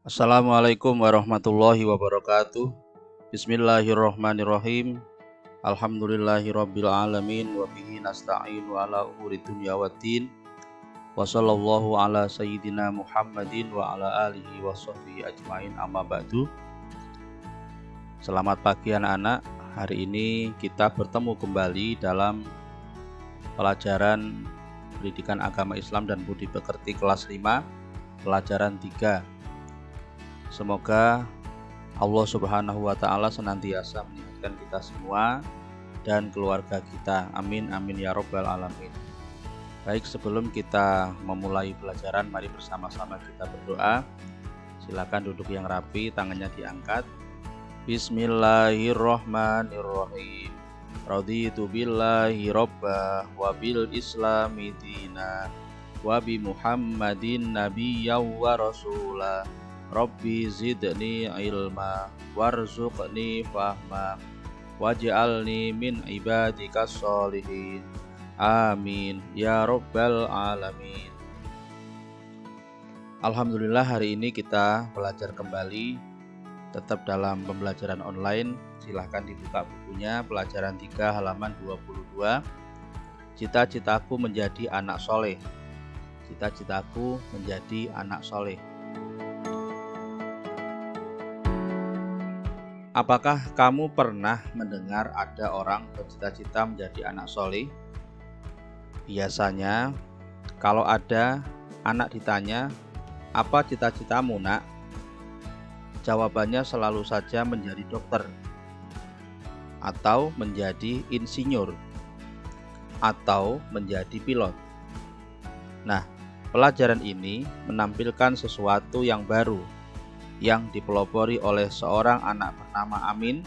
Assalamualaikum warahmatullahi wabarakatuh. Bismillahirrahmanirrahim. Alhamdulillahirabbil alamin wa bihi nasta'inu ala umuri dunya waddin. Wa sallallahu ala sayyidina Muhammadin wa ala alihi wa sahbihi ajmain, amma ba'du. Selamat pagi anak-anak. Hari ini kita bertemu kembali dalam pelajaran Pendidikan Agama Islam dan Budi Pekerti kelas 5, pelajaran 3. Semoga Allah Subhanahu wa Ta'ala senantiasa menyehatkan kita semua dan keluarga kita. Amin amin ya robbal alamin. Baik, sebelum kita memulai pelajaran, mari bersama-sama kita berdoa. Silakan duduk yang rapi, tangannya diangkat. Bismillahirrahmanirrahim. Raditu billahi robba wa bil islami dina wa bi Muhammadin nabiyyan wa rasula. Rabbi zidni ilma warzuqni fahma waj'alni min ibadikas sholihin. Amin ya robbal alamin. Alhamdulillah, hari ini kita belajar kembali, tetap dalam pembelajaran online. Silahkan dibuka bukunya, pelajaran 3 halaman 22. Cita-citaku menjadi anak soleh. Cita-citaku menjadi anak soleh. Apakah kamu pernah mendengar ada orang bercita-cita menjadi anak soleh? Biasanya kalau ada anak ditanya, apa cita-citamu nak? Jawabannya selalu saja menjadi dokter, atau menjadi insinyur, atau menjadi pilot. Nah, pelajaran ini menampilkan sesuatu yang baru yang dipelopori oleh seorang anak bernama Amin.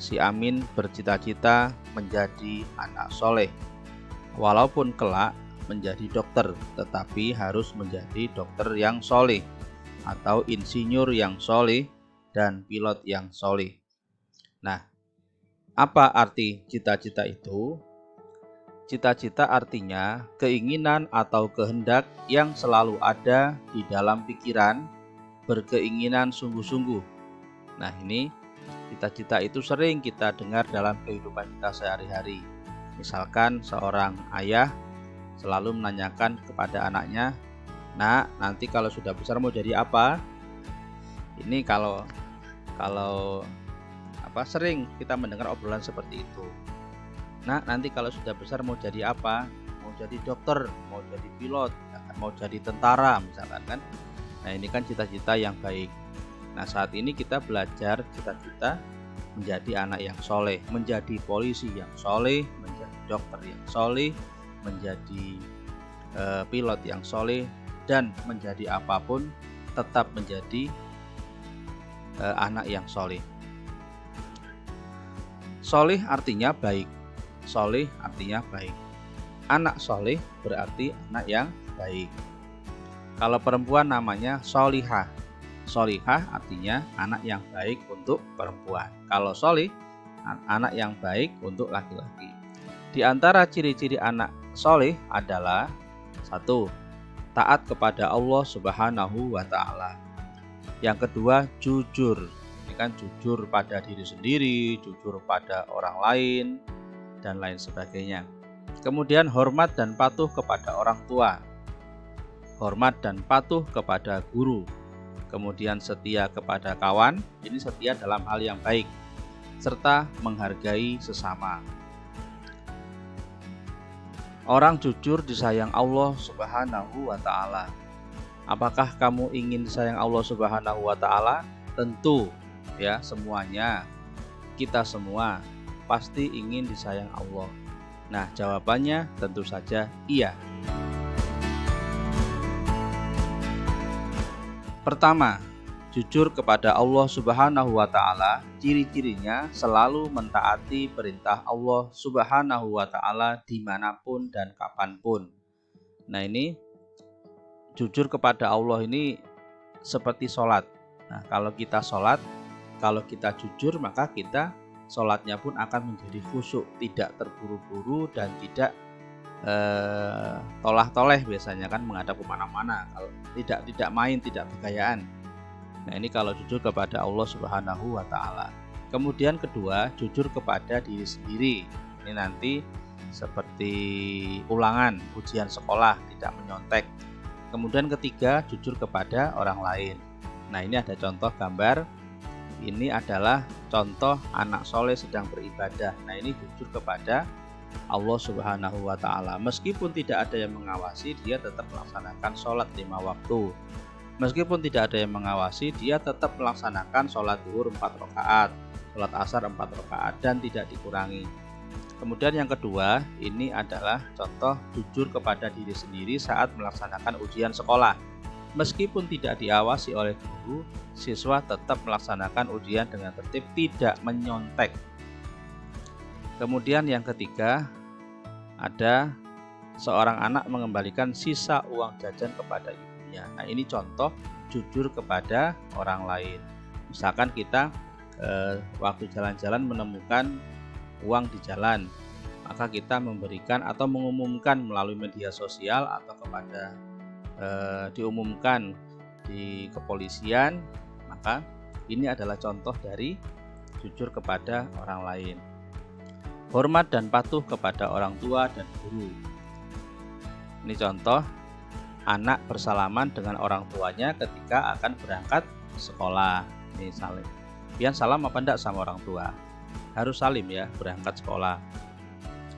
Si Amin bercita-cita menjadi anak soleh. Walaupun kelak menjadi dokter, tetapi harus menjadi dokter yang soleh, atau insinyur yang soleh, dan pilot yang soleh. Nah, apa arti cita-cita itu? Cita-cita artinya keinginan atau kehendak yang selalu ada di dalam pikiran, berkeinginan sungguh-sungguh. Nah, ini cita-cita itu sering kita dengar dalam kehidupan kita sehari-hari. Misalkan seorang ayah selalu menanyakan kepada anaknya, "Nak, nanti kalau sudah besar mau jadi apa?" Ini kalau sering kita mendengar obrolan seperti itu. "Nak, nanti kalau sudah besar mau jadi apa?" Mau jadi dokter, mau jadi pilot, mau jadi tentara misalkan kan. Nah, ini kan cita-cita yang baik. Nah, saat ini kita belajar cita-cita menjadi anak yang soleh, menjadi polisi yang soleh, menjadi dokter yang soleh, menjadi pilot yang soleh, dan menjadi apapun tetap menjadi anak yang soleh. Soleh artinya baik. Soleh artinya baik. Anak soleh berarti anak yang baik. Kalau perempuan namanya solihah. Solihah artinya anak yang baik untuk perempuan. Kalau solih, anak yang baik untuk laki-laki. Di antara ciri-ciri anak solih adalah 1. Taat kepada Allah Subhanahu wa Ta'ala. Yang kedua, jujur. Ini kan jujur pada diri sendiri, jujur pada orang lain, dan lain sebagainya. Kemudian hormat dan patuh kepada orang tua. Hormat dan patuh kepada guru. Kemudian setia kepada kawan, ini setia dalam hal yang baik, serta menghargai sesama. Orang jujur disayang Allah Subhanahu wa Ta'ala. Apakah kamu ingin disayang Allah Subhanahu wa Ta'ala? Tentu ya, semuanya, kita semua pasti ingin disayang Allah. Nah, jawabannya tentu saja iya. Pertama, jujur kepada Allah Subhanahu wa Ta'ala. Ciri-cirinya selalu mentaati perintah Allah Subhanahu wa Ta'ala dimanapun dan kapanpun. Nah, ini jujur kepada Allah ini seperti sholat. Nah, kalau kita sholat, kalau kita jujur, maka kita sholatnya pun akan menjadi khusyuk, tidak terburu-buru dan tidak tolah-toleh biasanya kan menghadap kemana-mana, kalau tidak main, tidak bergayaan. Nah, ini kalau jujur kepada Allah Subhanahu wa taala. Kemudian kedua, jujur kepada diri sendiri. Ini nanti seperti ulangan ujian sekolah, tidak menyontek. Kemudian ketiga, jujur kepada orang lain. Nah, ini ada contoh gambar. Ini adalah contoh anak soleh sedang beribadah. Nah, ini jujur kepada Allah Subhanahu wa taala. Meskipun tidak ada yang mengawasi, dia tetap melaksanakan sholat 5 waktu. Meskipun tidak ada yang mengawasi, dia tetap melaksanakan sholat zuhur 4 rakaat, sholat asar 4 rakaat, dan tidak dikurangi. Kemudian yang kedua, ini adalah contoh jujur kepada diri sendiri saat melaksanakan ujian sekolah. Meskipun tidak diawasi oleh guru, siswa tetap melaksanakan ujian dengan tertib, tidak menyontek. Kemudian yang ketiga, ada seorang anak mengembalikan sisa uang jajan kepada ibunya. Nah, ini contoh jujur kepada orang lain. Misalkan kita waktu jalan-jalan menemukan uang di jalan, maka kita memberikan atau mengumumkan melalui media sosial atau kepada diumumkan di kepolisian, maka ini adalah contoh dari jujur kepada orang lain. Hormat dan patuh kepada orang tua dan guru. Ini contoh anak bersalaman dengan orang tuanya ketika akan berangkat sekolah. Ini salim. Pian salam apa enggak sama orang tua? Harus salim ya, berangkat sekolah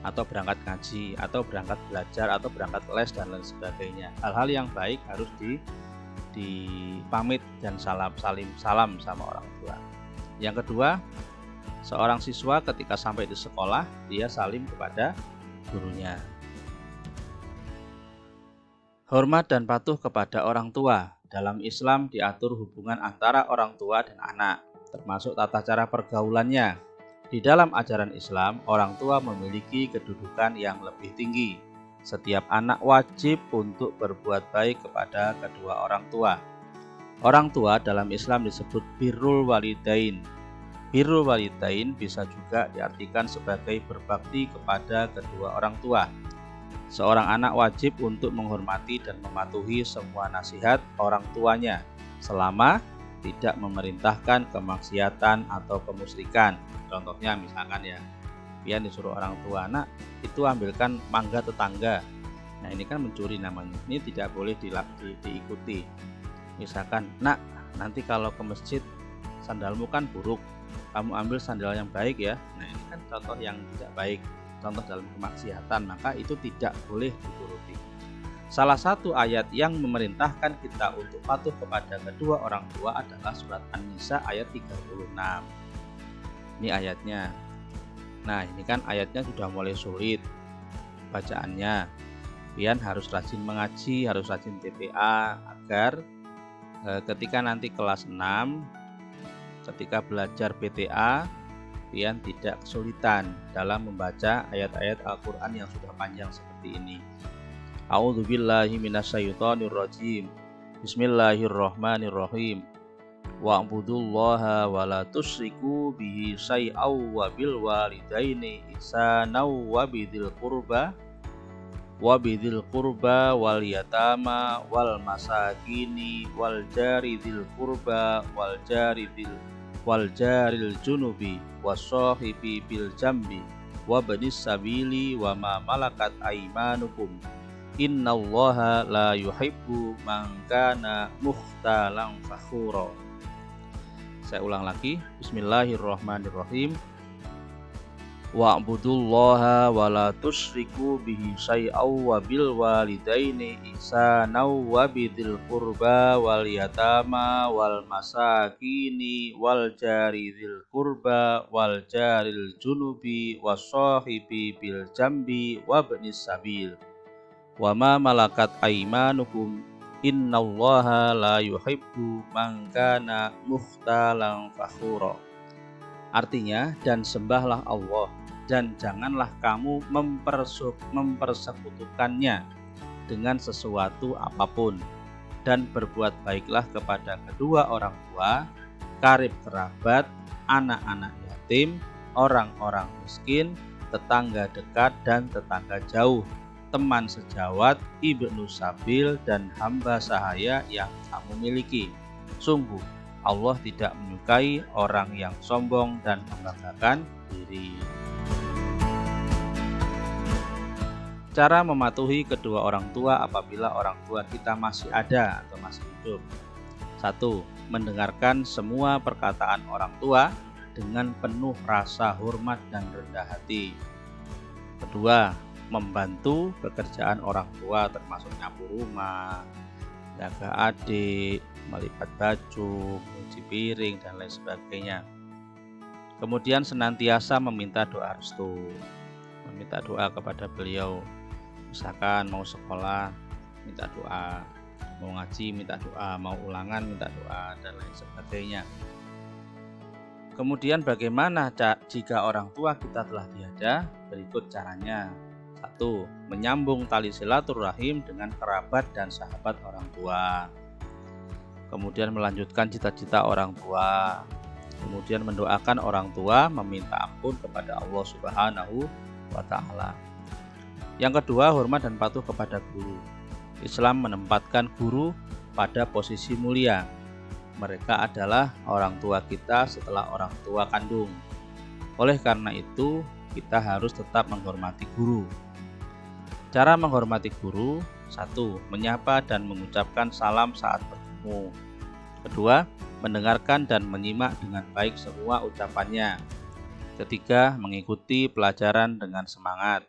atau berangkat ngaji atau berangkat belajar atau berangkat les dan lain sebagainya. Hal-hal yang baik harus dipamit dan salam sama orang tua. Yang kedua, seorang siswa ketika sampai di sekolah, dia salim kepada gurunya. Hormat dan patuh kepada orang tua. Dalam Islam diatur hubungan antara orang tua dan anak, termasuk tata cara pergaulannya. Di dalam ajaran Islam, orang tua memiliki kedudukan yang lebih tinggi. Setiap anak wajib untuk berbuat baik kepada kedua orang tua. Orang tua dalam Islam disebut birrul walidain. Birrul walidain bisa juga diartikan sebagai berbakti kepada kedua orang tua. Seorang anak wajib untuk menghormati dan mematuhi semua nasihat orang tuanya selama tidak memerintahkan kemaksiatan atau kemusyrikan. Contohnya misalkan ya, pian disuruh orang tua, nak itu ambilkan mangga tetangga. Nah, ini kan mencuri namanya. Ini tidak boleh diikuti. Misalkan, nak nanti kalau ke masjid sandalmu kan buruk, kamu ambil sandal yang baik ya. Nah, ini kan contoh yang tidak baik, contoh dalam kemaksiatan, maka itu tidak boleh dituruti. Salah satu ayat yang memerintahkan kita untuk patuh kepada kedua orang tua adalah surat An-Nisa ayat 36. Ini ayatnya. Nah, ini kan ayatnya sudah mulai sulit bacaannya. Pian harus rajin mengaji, harus rajin TPA agar ketika nanti kelas 6, ketika belajar BTA, pian tidak kesulitan dalam membaca ayat-ayat Al-Quran yang sudah panjang seperti ini. A'udzubillahi minasyaitonirrajim. Bismillahirrahmanirrahim. Wa'budullaha wa la tusyriku bihi syai'aw wa bil walidaini ihsanaw wa bidzil qurba wal yatama wal masakini wal jari dzil qurba wal jaril junubi wassahibi bil jambi wa banis sabili wa ma malakat aymanukum. Innallaha la yuhibbu man kana mukhtalan fakhura. Saya ulang lagi. Bismillahirrahmanirrahim. Wa'budullaha wa la tusyriku bihi syai'aw wa bil walidaini ihsanaw wa bidzil qurba wal yatama wal masakini wal jari dzil qurba wal jaril junubi wassahibi bil jambi wa ibnis sabil wa ma malakat aymanukum. Innallaha la yuhibbu man kana mukhtalan fakhura. Artinya, dan sembahlah Allah dan janganlah kamu mempersekutukannya dengan sesuatu apapun, dan berbuat baiklah kepada kedua orang tua, karib kerabat, anak-anak yatim, orang-orang miskin, tetangga dekat dan tetangga jauh, teman sejawat, ibnu sabil, dan hamba sahaya yang kamu miliki. Sungguh Allah tidak menyukai orang yang sombong dan membanggakan diri. Cara mematuhi kedua orang tua apabila orang tua kita masih ada atau masih hidup. 1. Mendengarkan semua perkataan orang tua dengan penuh rasa hormat dan rendah hati. Kedua, membantu pekerjaan orang tua termasuk nyapu rumah, jaga adik, melipat baju, mencuci piring, dan lain sebagainya. Kemudian senantiasa meminta doa restu, meminta doa kepada beliau. Misalkan mau sekolah, minta doa, mau ngaji, minta doa, mau ulangan, minta doa, dan lain sebagainya. Kemudian bagaimana jika orang tua kita telah tiada? Berikut caranya. 1. Menyambung tali silaturahim dengan kerabat dan sahabat orang tua. Kemudian melanjutkan cita-cita orang tua. Kemudian mendoakan orang tua, meminta ampun kepada Allah Subhanahu wa Ta'ala. Yang kedua, hormat dan patuh kepada guru. Islam menempatkan guru pada posisi mulia. Mereka adalah orang tua kita setelah orang tua kandung. Oleh karena itu, kita harus tetap menghormati guru. Cara menghormati guru: 1. Menyapa dan mengucapkan salam saat bertemu. Kedua, mendengarkan dan menyimak dengan baik semua ucapannya. Ketiga, mengikuti pelajaran dengan semangat.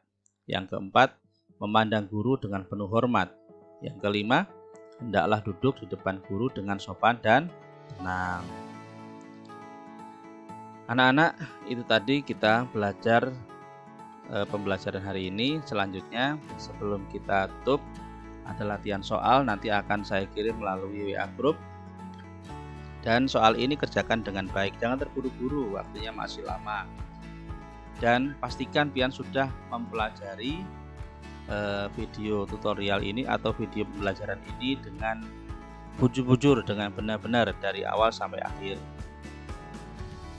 Yang keempat, memandang guru dengan penuh hormat. Yang kelima, hendaklah duduk di depan guru dengan sopan dan tenang. Anak-anak, itu tadi kita belajar pembelajaran hari ini. Selanjutnya, sebelum kita tutup, ada latihan soal, nanti akan saya kirim melalui WA Group. Dan soal ini kerjakan dengan baik, jangan terburu-buru, waktunya masih lama. Dan pastikan pian sudah mempelajari video tutorial ini atau video pembelajaran ini dengan bujur-bujur, dengan benar-benar dari awal sampai akhir.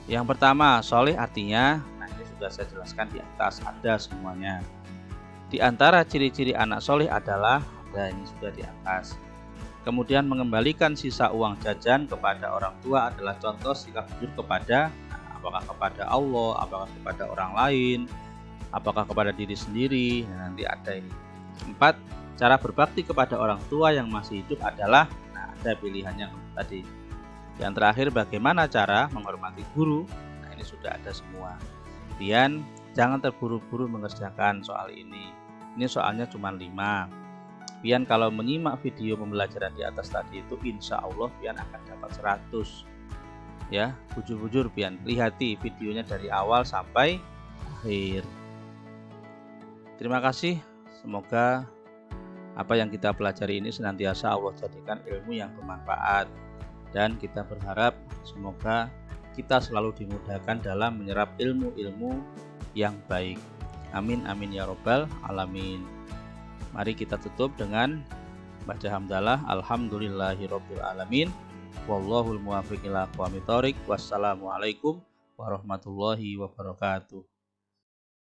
Yang pertama, soleh artinya, nah ini sudah saya jelaskan di atas, ada semuanya. Di antara ciri-ciri anak soleh adalah, ada ini sudah di atas. Kemudian mengembalikan sisa uang jajan kepada orang tua adalah contoh sikap jujur kepada, apakah kepada Allah, apakah kepada orang lain, apakah kepada diri sendiri. Nah, nanti ada ini. 4. Cara berbakti kepada orang tua yang masih hidup adalah, nah ada pilihannya tadi. Yang terakhir, bagaimana cara menghormati guru. Nah ini sudah ada semua. Pian jangan terburu-buru mengerjakan soal ini. Ini soalnya cuma 5. Pian kalau menyimak video pembelajaran di atas tadi itu, insya Allah Pian akan dapat 100. Ya, bujur-bujur pian, lihati videonya dari awal sampai akhir. Terima kasih, semoga apa yang kita pelajari ini senantiasa Allah jadikan ilmu yang bermanfaat, dan kita berharap semoga kita selalu dimudahkan dalam menyerap ilmu-ilmu yang baik. Amin amin ya robbal alamin. Mari kita tutup dengan baca hamdalah, alhamdulillahirabbil alamin. Wallahul muwaffiq ila aqwamit thoriq. Wassalamualaikum warahmatullahi wabarakatuh.